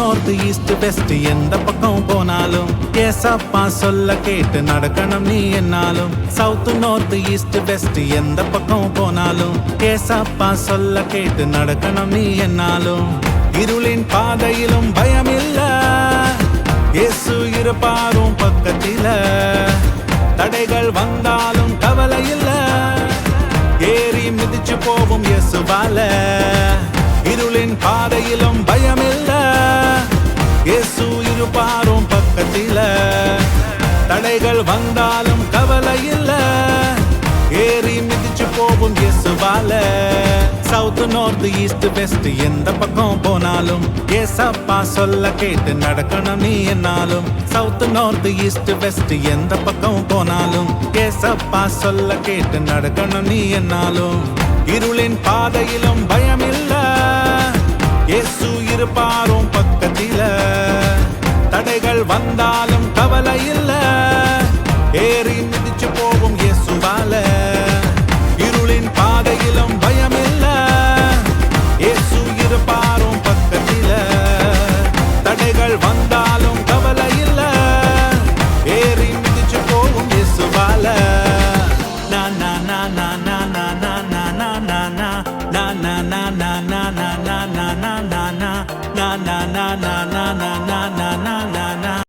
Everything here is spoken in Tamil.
நார்த் ஈஸ்ட் வெஸ்ட் எந்த பக்கம் போனாலும் ஏசப்பா சொல்ல கேட்டு நடக்கணும் நீ என்னாலும். சவுத் நார்த் ஈஸ்ட் வெஸ்ட் எந்த பக்கம் போனாலும் ஏசப்பா சொல்ல கேட்டு நடக்கணும் நீ என்னாலும். இருளின் பாதையிலும் பயமில்ல, இயேசு இருப்பாரும் பக்கத்தில. தடைகள் வந்தாலும் கவலை இல்ல, ஏறி மிதிச்சு போவும் இயேசுவால. இருளின் பாதையிலும் பயமில்ல, இயேசு இருப்பாரும் பக்கத்தில. தடைகள் வந்தாலும் கவலை இல்ல, ஏறி மிதிச்சு போவும் இயேசுவால. சவுத் நார்த் ஈஸ்ட் வெஸ்ட் எந்த பக்கம் போனாலும் ஏசப்பா சொல்ல கேட்டு நடக்கணும் நீ என்னாலும். சவுத் நார்த் ஈஸ்ட் வெஸ்ட் எந்த பக்கம் போனாலும் ஏசப்பா சொல்ல கேட்டு நடக்கணும் நீ என்னாலும். இருளின் பாதையிலும் பயமில்ல, இயேசு இருப்பாரும் பக்கத்தில. தடைகள் வந்தாலும் கவலை இல்ல, ஏறி மிதிச்சு போகும் இயேசுவால.